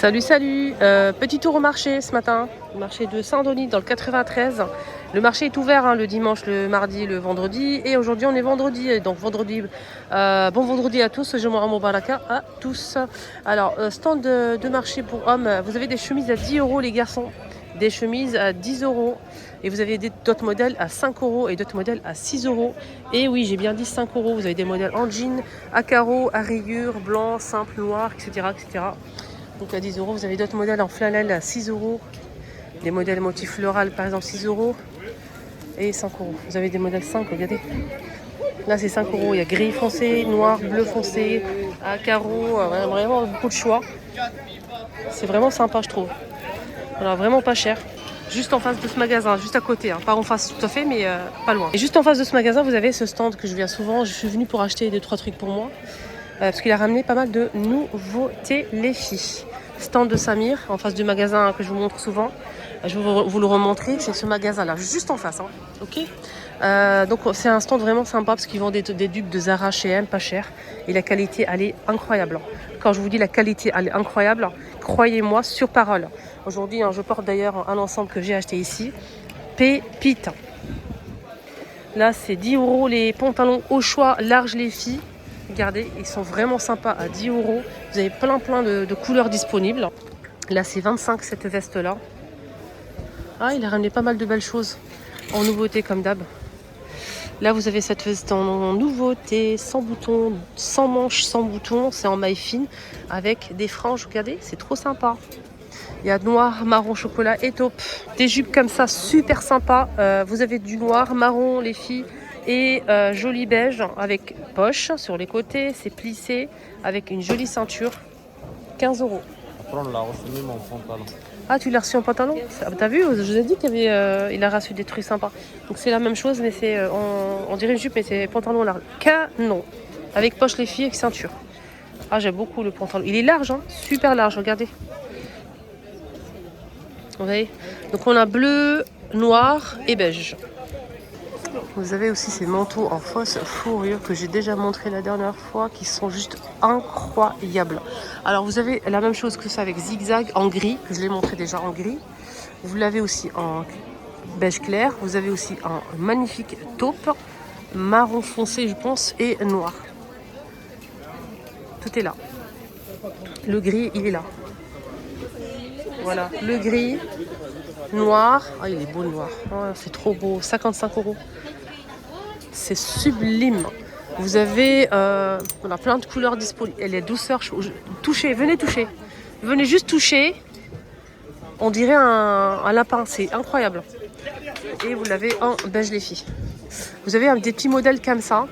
Salut, salut. Petit tour au marché ce matin. Le marché de Saint-Denis dans le 93. Le marché est ouvert le dimanche, le mardi, le vendredi. Et aujourd'hui, on est vendredi. Donc vendredi, bon vendredi à tous. Je m'en baraka à tous. Alors, stand de marché pour hommes. Vous avez des chemises à 10 euros les garçons. Des chemises à 10 euros. Et vous avez d'autres modèles à 5 euros et d'autres modèles à 6 euros. Et oui, j'ai bien dit 5 euros. Vous avez des modèles en jean, à carreaux, à rayures, blanc, simple, noir, etc. etc. Donc à 10 euros, vous avez d'autres modèles en flanelle à 6 euros. Des modèles motif floral par exemple 6 euros. Et 5 euros. Vous avez des modèles 5, regardez. Là c'est 5 euros. Il y a gris foncé, noir, bleu foncé, à carreaux. Vraiment beaucoup de choix. C'est vraiment sympa je trouve. Alors vraiment pas cher. Juste en face de ce magasin, juste à côté. Pas en face tout à fait, mais pas loin. Et juste en face de ce magasin, vous avez ce stand que je viens souvent. Je suis venue pour acheter 2-3 trucs pour moi. Parce qu'il a ramené pas mal de nouveautés les filles. Stand de Samir, en face du magasin que je vous montre souvent. Je vais vous le remontrer, c'est ce magasin-là, juste en face. Ok. Donc c'est un stand vraiment sympa parce qu'ils vendent des dupes de Zara, H&M, pas cher. Et la qualité, elle est incroyable. Quand je vous dis la qualité, elle est incroyable, croyez-moi sur parole. Aujourd'hui, je porte d'ailleurs un ensemble que j'ai acheté ici. Pépite. Là, c'est 10 euros les pantalons au choix large les filles. Regardez, ils sont vraiment sympas à 10 euros. Vous avez plein de couleurs disponibles. Là, c'est 25 cette veste-là. Ah, il a ramené pas mal de belles choses en nouveauté comme d'hab. Là, vous avez cette veste en nouveauté, sans boutons, sans manches, sans boutons. C'est en maille fine avec des franges. Regardez, c'est trop sympa. Il y a noir, marron, chocolat et taupe. Des jupes comme ça, super sympa. Vous avez du noir, marron, les filles. Et joli beige avec poche sur les côtés, c'est plissé avec une jolie ceinture, 15 euros. Après, on l'a reçu même en pantalon. Ah, tu l'as reçu en pantalon? T'as vu, je vous ai dit qu'il il a reçu des trucs sympas. Donc c'est la même chose, mais c'est on dirait une jupe, mais c'est pantalon large. Canon, avec poche les filles, avec ceinture. Ah, j'aime beaucoup le pantalon. Il est large, super large, regardez. Vous voyez? Donc on a bleu, noir et beige. Vous avez aussi ces manteaux en fausse fourrure que j'ai déjà montré la dernière fois qui sont juste incroyables. Alors vous avez la même chose que ça avec zigzag en gris, que je l'ai montré déjà en gris. Vous l'avez aussi en beige clair. Vous avez aussi un magnifique taupe, marron foncé je pense et noir. Tout est là. Le gris il est là. Voilà, le gris, noir. Ah il est beau le noir. Oh, c'est trop beau. 55 euros. C'est sublime. Vous avez on a plein de couleurs disponibles. Elle est douceur. Touchez, venez toucher. Venez juste toucher. On dirait un lapin. C'est incroyable. Et vous l'avez en beige les filles. Vous avez des petits modèles comme ça.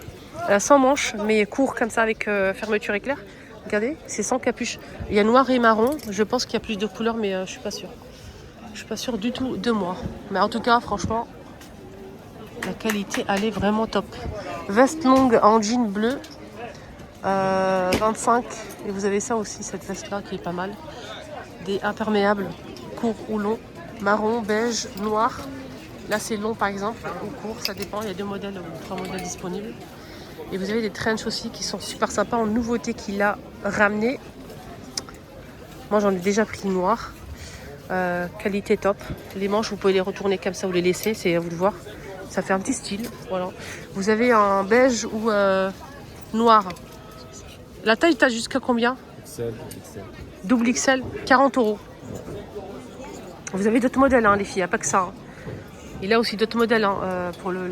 Sans manches, mais court comme ça avec fermeture éclair. Regardez, c'est sans capuche. Il y a noir et marron. Je pense qu'il y a plus de couleurs, mais je suis pas sûre. Je suis pas sûre du tout de moi. Mais en tout cas, franchement, la qualité, elle est vraiment top. Veste longue en jean bleu, 25. Et vous avez ça aussi, cette veste-là qui est pas mal. Des imperméables, court ou long, marron, beige, noir. Là, c'est long par exemple, ou court, ça dépend. Il y a 2 modèles ou 3 modèles disponibles. Et vous avez des trench aussi qui sont super sympas en nouveauté qu'il a ramené. Moi, j'en ai déjà pris noir. Qualité top. Les manches, vous pouvez les retourner comme ça ou les laisser, c'est à vous de voir. Ça fait un petit style, voilà. Vous avez un beige ou noir. La taille, t'as jusqu'à combien? XL. Double XL, 40 euros. Vous avez d'autres modèles, les filles, il n'y a pas que ça. Il a aussi d'autres modèles pour le...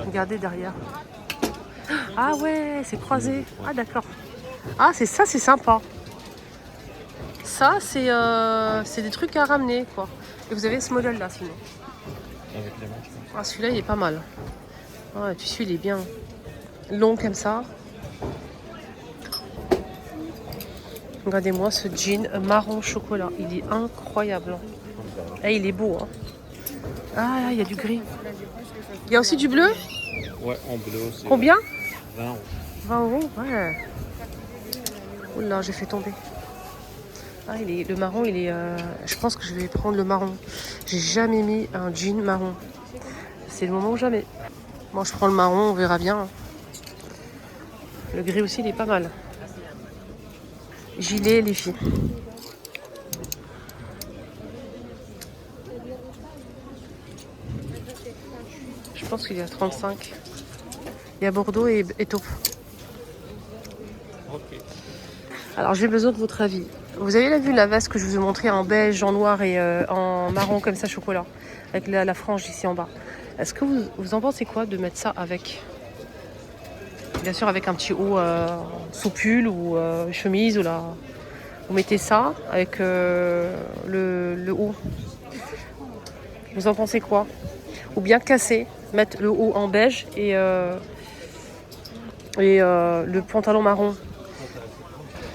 Regardez derrière. Ah ouais, c'est croisé. Ah d'accord. Ah, c'est ça, c'est sympa. Ça, c'est des trucs à ramener, quoi. Et vous avez ce modèle-là, sinon. Avec les manches. Ah, celui-là, il est pas mal. Ah, le tissu, il est bien long comme ça. Regardez-moi ce jean marron chocolat. Il est incroyable. Et il est beau. Ah, là, il y a du gris. Il y a aussi du bleu? Ouais, en bleu aussi. Combien? 20 euros. 20 euros, ouais. Oula, j'ai fait tomber. Ah, le marron, il est... je pense que je vais prendre le marron. J'ai jamais mis un jean marron. C'est le moment ou jamais. Bon, je prends le marron, on verra bien. Le gris aussi, il est pas mal. gilets, les filles. Je pense qu'il y a 35. Il y a Bordeaux et taupe. Ok. Alors j'ai besoin de votre avis. Vous avez vu la veste que je vous ai montrée en beige, en noir et en marron comme ça chocolat, avec la frange ici en bas. Est-ce que vous en pensez quoi de mettre ça avec? Bien sûr avec un petit haut sous pull ou chemise ou là. Vous mettez ça avec le haut. Vous en pensez quoi? Ou bien casser, mettre le haut en beige et le pantalon marron.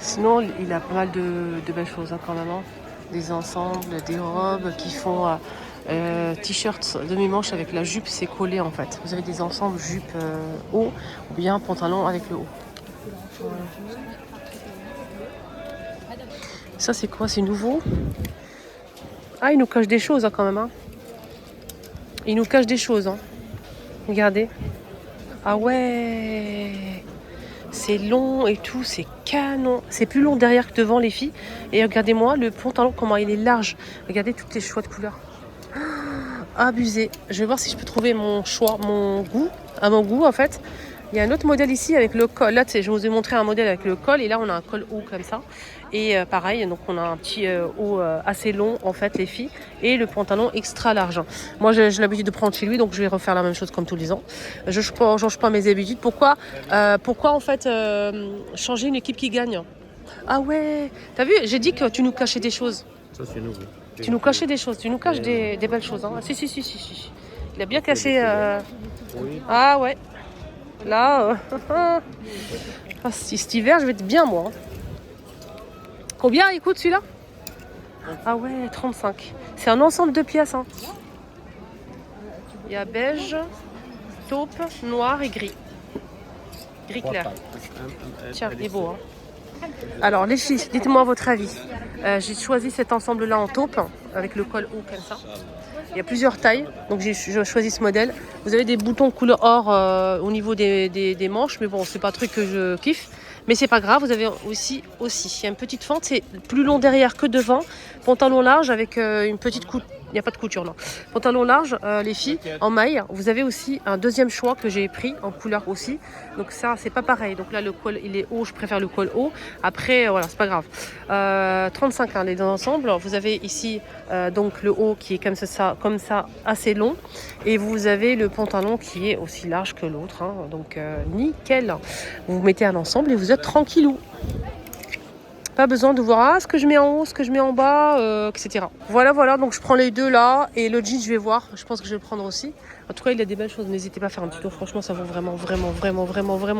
Sinon, il a pas mal de belles choses quand même. Hein. Des ensembles, des robes qui font t-shirt demi-manche avec la jupe, c'est collé en fait. Vous avez des ensembles jupe haut ou bien pantalon avec le haut. Voilà. Ça c'est quoi? C'est nouveau? Ah, il nous cache des choses quand même. Hein. Il nous cache des choses. Hein. Regardez. Ah ouais. C'est long et tout, c'est canon. C'est plus long derrière que devant les filles. Et regardez-moi le pantalon, comment il est large. Regardez tous les choix de couleurs. Abusé. Je vais voir si je peux trouver mon choix, mon goût, à mon goût en fait. Il y a un autre modèle ici avec le col. Là, je vous ai montré un modèle avec le col et là, on a un col haut comme ça. Et pareil, donc on a un petit haut assez long en fait, les filles. Et le pantalon extra large. Moi, j'ai l'habitude de prendre chez lui, donc je vais refaire la même chose comme tous les ans. Je ne change pas mes habitudes. Pourquoi en fait changer une équipe qui gagne? Ah ouais, t'as vu? J'ai dit que tu nous cachais des choses. Ça, c'est nouveau. Tu nous cachais des choses. Tu nous caches des belles choses. Hein. Si. Il a bien caché. Oui. Ah ouais. Là, cet hiver, je vais être bien, moi. Hein. Combien il coûte celui-là? Ah ouais, 35. C'est un ensemble de pièces. Hein. Il y a beige, taupe, noir et gris. Gris clair. Tiens, il est beau. Hein. Alors, les filles, dites-moi votre avis. J'ai choisi cet ensemble-là en taupe, avec le col haut comme ça. Il y a plusieurs tailles, donc j'ai choisi ce modèle. Vous avez des boutons couleur or au niveau des manches, mais bon, c'est pas un truc que je kiffe. Mais c'est pas grave, vous avez aussi, il y a une petite fente, c'est plus long derrière que devant. Pantalon large avec une petite couture. Il n'y a pas de couture, non. Pantalon large, les filles, en maille. Vous avez aussi un deuxième choix que j'ai pris en couleur aussi. Donc ça, c'est pas pareil. Donc là, le col, il est haut. Je préfère le col haut. Après, voilà, c'est pas grave. 35, hein, les deux ensemble. Vous avez ici donc le haut qui est comme ça, assez long. Et vous avez le pantalon qui est aussi large que l'autre. Hein. Donc nickel. Vous mettez un ensemble et vous êtes tranquillou. Pas besoin de voir ce que je mets en haut, ce que je mets en bas, etc. Voilà, donc je prends les deux là. Et le jean, je vais voir. Je pense que je vais le prendre aussi. En tout cas, il y a des belles choses. N'hésitez pas à faire un petit tour. Franchement, ça vaut vraiment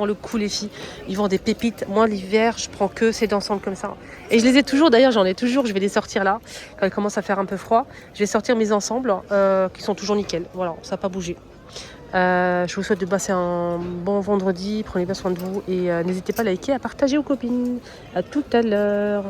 le coup, les filles. Ils vendent des pépites. Moi, l'hiver, je prends que ces ensembles comme ça. Et je les ai toujours, d'ailleurs, j'en ai toujours. Je vais les sortir là. Quand il commence à faire un peu froid, je vais sortir mes ensembles qui sont toujours nickel. Voilà, ça n'a pas bougé. Je vous souhaite de passer un bon vendredi, prenez bien soin de vous et n'hésitez pas à liker, à partager aux copines. À tout à l'heure.